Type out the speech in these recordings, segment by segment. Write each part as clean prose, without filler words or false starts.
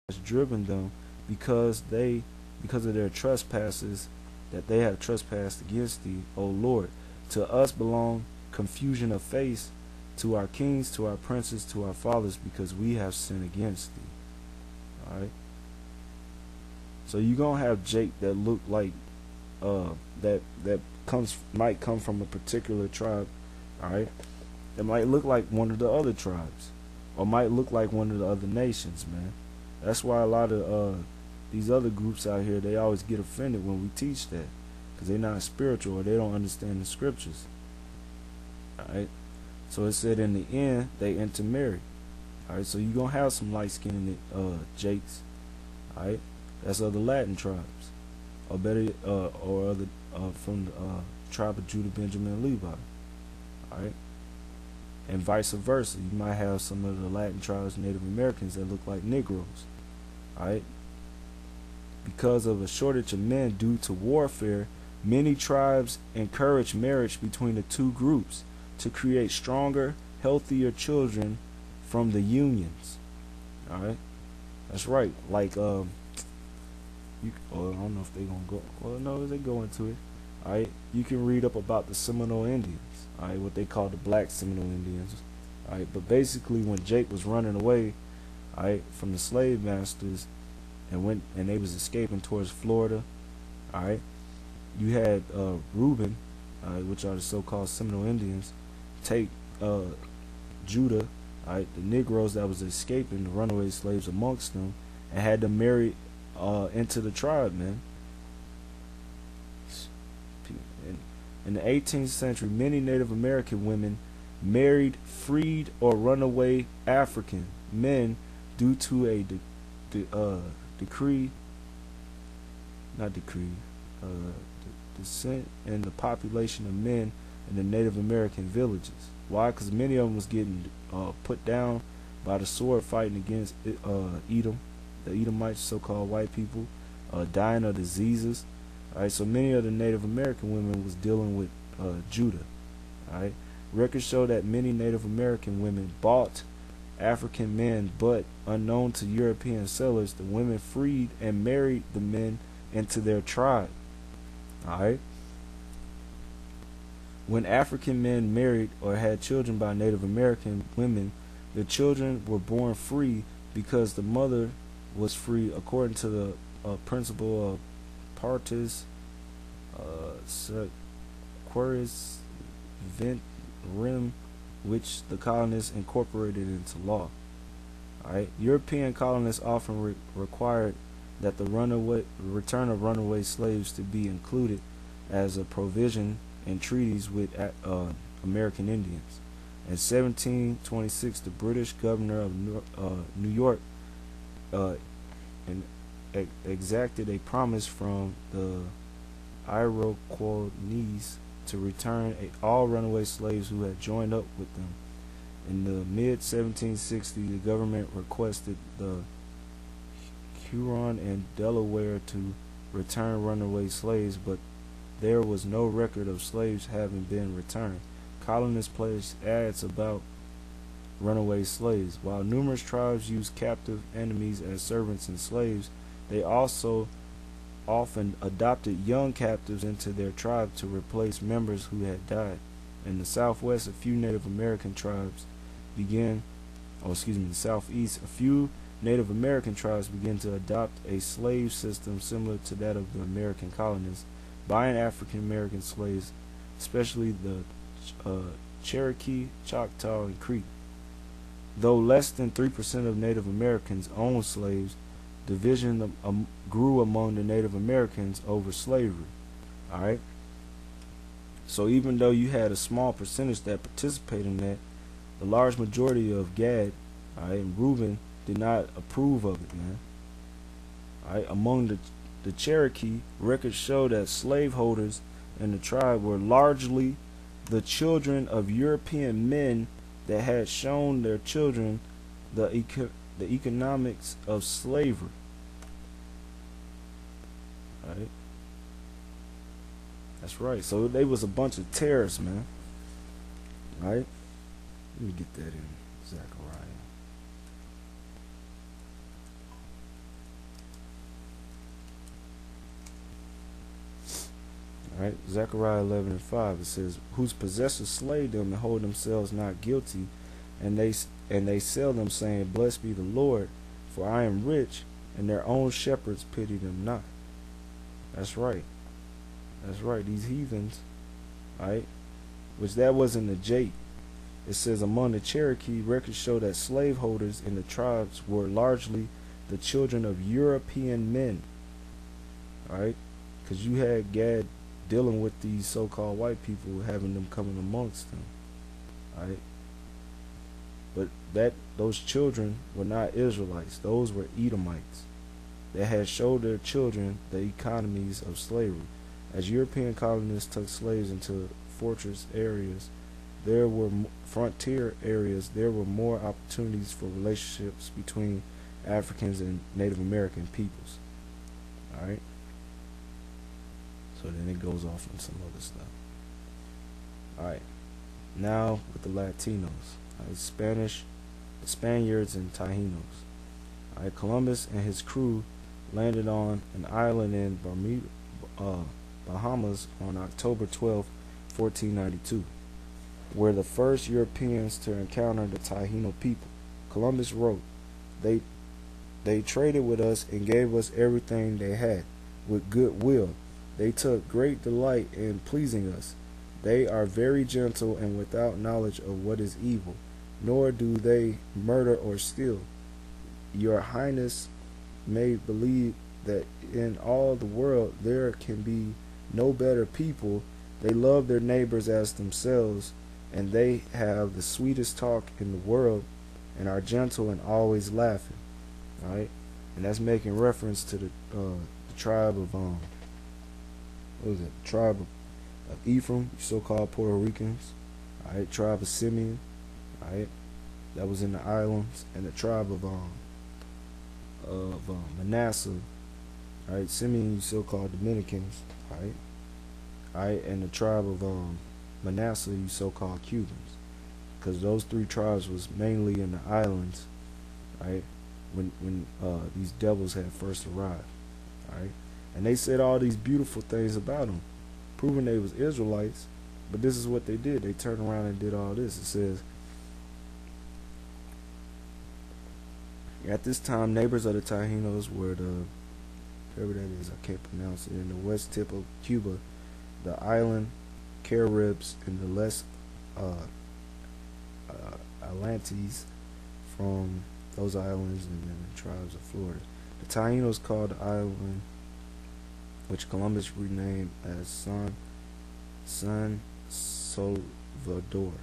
has driven them because of their trespasses that they have trespassed against thee, O Lord. To us belong confusion of face, to our kings, to our princes, to our fathers, because we have sinned against thee. Alright? So you're gonna have Jake that look like that might come from a particular tribe, alright? It might look like one of the other tribes, or might look like one of the other nations, man. That's why a lot of these other groups out here, they always get offended when we teach that, because they're not spiritual or they don't understand the scriptures. Alright? So it said in the end they intermarry. Alright, so you're gonna have some light skinned Jakes. Alright? That's other Latin tribes. Or better or other from the tribe of Judah, Benjamin, and Levi. Alright? And vice versa. You might have some of the Latin tribes, Native Americans, that look like Negros. Alright? Because of a shortage of men due to warfare, many tribes encourage marriage between the two groups to create stronger, healthier children from the unions. Alright? That's right. Like, I don't know if they're going to go. Well, no, they go into it. Alright? You can read up about the Seminole Indians. Alright? What they call the black Seminole Indians. Alright? But basically, when Jake was running away, alright, from the slave masters, and they was escaping towards Florida, alright, you had Reuben, which are the so-called Seminole Indians, take Judah, alright, the Negroes that was escaping, the runaway slaves amongst them, and had them marry into the tribe, man. In the 18th century, many Native American women married freed or runaway African men due to a descent in the population of men in the Native American villages. Why? Because many of them was getting put down by the sword fighting against Edom, the Edomites, so-called white people, dying of diseases. Alright, so many of the Native American women was dealing with Judah. Alright, records show that many Native American women bought African men, but unknown to European settlers, the women freed and married the men into their tribe. Alright? When African men married or had children by Native American women, the children were born free because the mother was free, according to the principle of partis sequeris vent rem, which the colonists incorporated into law. Alright, European colonists often required that the return of runaway slaves to be included as a provision in treaties with American Indians. In 1726, the British governor of New York exacted a promise from the Iroquois to return all runaway slaves who had joined up with them. In the mid-1760s, the government requested the Huron and Delaware to return runaway slaves, but there was no record of slaves having been returned. Colonists placed ads about runaway slaves. While numerous tribes used captive enemies as servants and slaves, they also often adopted young captives into their tribe to replace members who had died. In the Southwest, a few Native American tribes the Southeast, a few Native American tribes began to adopt a slave system similar to that of the American colonists, buying African American slaves, especially the Cherokee, Choctaw, and Creek. Though less than 3% of Native Americans owned slaves, division grew among the Native Americans over slavery. Alright? So even though you had a small percentage that participated in that, the large majority of Gad, alright, and Reuben did not approve of it, man. Alright? Among the Cherokee, records show that slaveholders in the tribe were largely the children of European men that had shown their children the economics of slavery. Right? That's right. So they was a bunch of terrorists, man. Right? Let me get that in Zechariah. Right? Zechariah 11:5, it says, "Whose possessors slay them and hold themselves not guilty, and they sell them, saying, Blessed be the Lord, for I am rich, and their own shepherds pity them not." That's right. That's right. These heathens, right? Which that wasn't the Jake. It says among the Cherokee, records show that slaveholders in the tribes were largely the children of European men, right? Because you had Gad dealing with these so-called white people, having them coming amongst them, right? But those children were not Israelites; those were Edomites. They had showed their children the economies of slavery. As European colonists took slaves into fortress areas, there were frontier areas. There were more opportunities for relationships between Africans and Native American peoples. All right. So then it goes off on some other stuff. All right. Now with the Latinos, Spanish, the Spaniards, and Taínos. All right. Columbus and his crew landed on an island in Bahamas on October 12, 1492, were the first Europeans to encounter the Taino people. Columbus wrote, They traded with us and gave us everything they had, with good will. They took great delight in pleasing us. They are very gentle and without knowledge of what is evil, nor do they murder or steal. Your Highness may believe that in all the world there can be no better people. They love their neighbors as themselves, and they have the sweetest talk in the world, and are gentle and always laughing. All right, and that's making reference to the tribe of what was it? The tribe of Ephraim, so-called Puerto Ricans. All right, tribe of Simeon. All right, that was in the islands, and the tribe of Manasseh. All right, Simeon, so-called Dominicans. All right. Alright, and the tribe of Manasseh, you so-called Cubans, because those three tribes was mainly in the islands, right? When these devils had first arrived, alright, and they said all these beautiful things about them, proving they was Israelites, but this is what they did. They turned around and did all this. It says, at this time, neighbors of the Taínos were the, whatever that is, I can't pronounce it, in the west tip of Cuba, the island Caribs, and the less Atlantes from those islands, and then the tribes of Florida. The Taínos called the island, which Columbus renamed as San Salvador,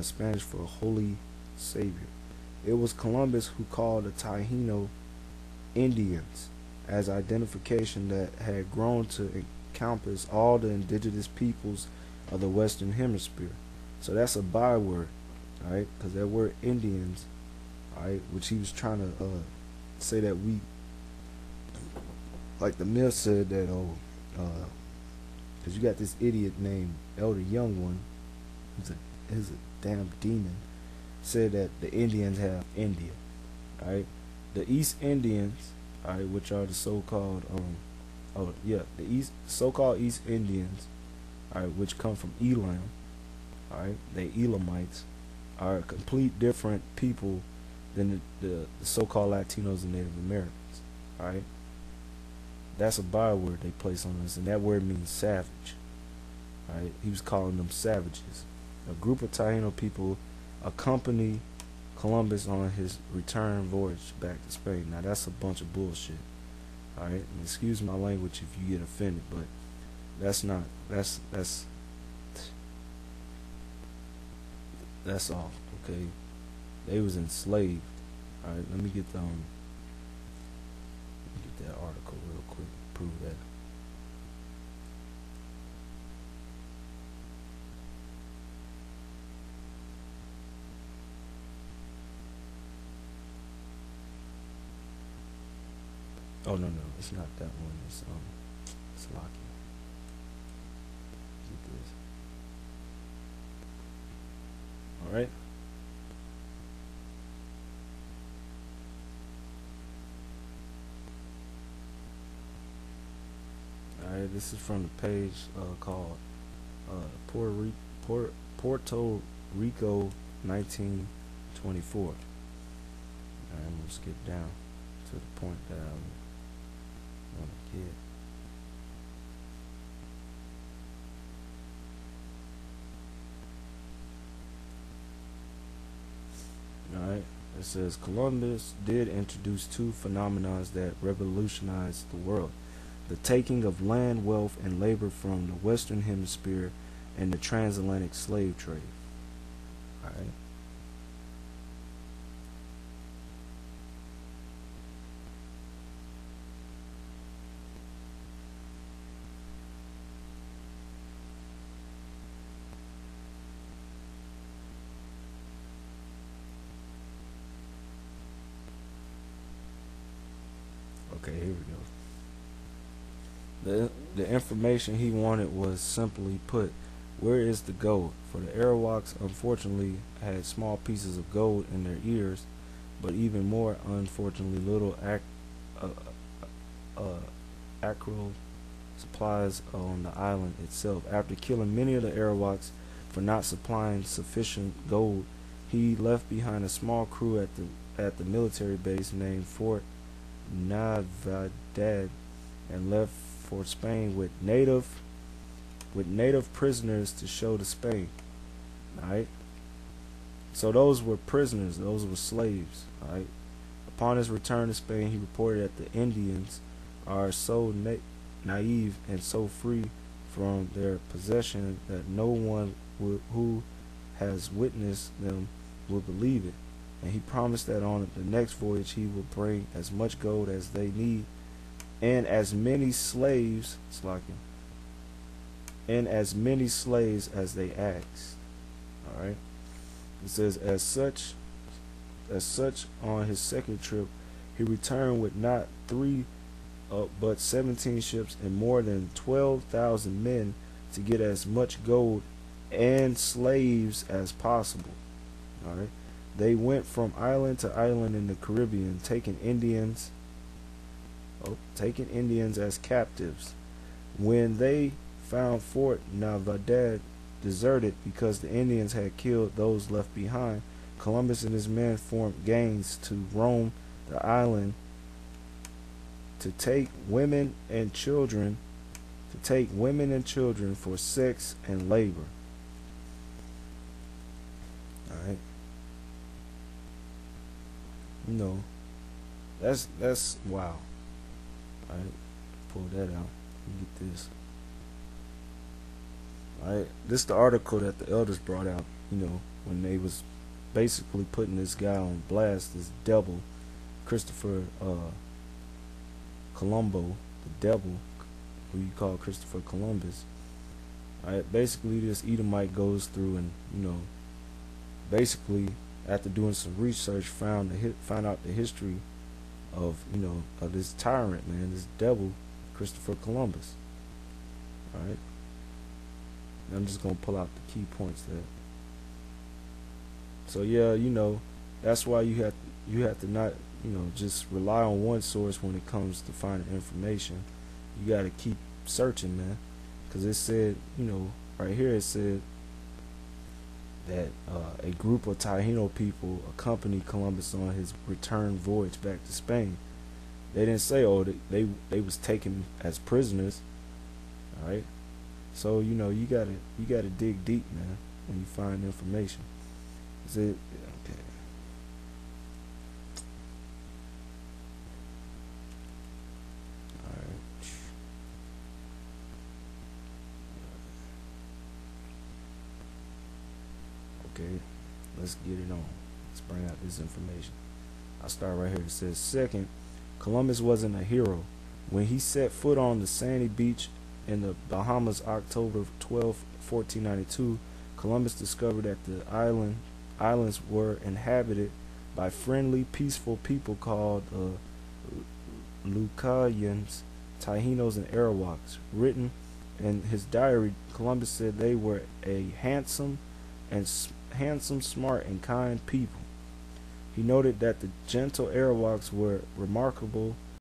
Spanish for Holy Savior. It was Columbus who called the Taíno Indians, as identification that had grown to encompass all the indigenous peoples of the Western Hemisphere. So that's a byword, right? Because that word Indians, right, which he was trying to say that we, like the myth said that, because you got this idiot named Elder Young One, who's a damn demon, said that the Indians have India, right? The East Indians, alright, which are the so-called so-called East Indians, alright, which come from Elam, alright, they Elamites, are a complete different people than the so-called Latinos and Native Americans, alright. That's a byword they place on us, and that word means savage, alright. He was calling them savages. A group of Taino people accompany Columbus on his return voyage back to Spain. Now that's a bunch of bullshit. Alright, and excuse my language if you get offended, but that's all, okay? They was enslaved. Alright, let me get that article real quick to prove that. Oh no, it's not that one. It's Slocky. Get this. All right. Alright, this is from the page called Puerto Rico 1924. Alright, I'm gonna skip down to the point that I want to get. Alright, it says Columbus did introduce two phenomena that revolutionized the world: the taking of land, wealth, and labor from the Western Hemisphere, and the transatlantic slave trade. Alright. Okay, here we go. The information he wanted was simply put, where is the gold? For the Arawaks unfortunately had small pieces of gold in their ears, but even more unfortunately little acral supplies on the island itself. After killing many of the Arawaks for not supplying sufficient gold, he left behind a small crew at the military base named Fort Navite and left for Spain with native prisoners to show to Spain. Alright? So those were prisoners, those were slaves. Alright? Upon his return to Spain, he reported that the Indians are so naive and so free from their possession that no one who has witnessed them will believe it. And he promised that on the next voyage he will bring as much gold as they need and as many slaves as they asked. Alright. It says as such on his second trip he returned with not 3 but 17 ships and more than 12,000 men to get as much gold and slaves as possible. Alright. They went from island to island in the Caribbean, taking Indians as captives. When they found Fort Navite deserted because the Indians had killed those left behind, Columbus and his men formed gangs to roam the island to take women and children for sex and labor. Alright. You know, that's wow. Alright, pull that out. Let me get this. Alright, this is the article that the elders brought out, you know, when they was basically putting this guy on blast, this devil, Christopher Colombo, the devil, who you call Christopher Columbus. Alright, basically this Edomite goes through and, you know, basically after doing some research found out the history of, you know, of this tyrant, man, this devil, Christopher Columbus. Alright. I'm just gonna pull out the key points there. So yeah, you know, that's why you have to not, you know, just rely on one source when it comes to finding information. You gotta keep searching, man. Cause it said, you know, right here it said that a group of Taino people accompanied Columbus on his return voyage back to Spain. They didn't say, oh, they was taken as prisoners. All right. So you know you gotta dig deep, man, when you find information. Is it okay? All right. Okay, let's get it on. Let's bring out this information. I'll start right here. It says, second, Columbus wasn't a hero. When he set foot on the sandy beach in the Bahamas October 12, 1492, Columbus discovered that the islands were inhabited by friendly, peaceful people called Lucayans, Taínos, and Arawaks. Written in his diary, Columbus said they were a handsome, smart, and kind people. He noted that the gentle Arawaks were remarkable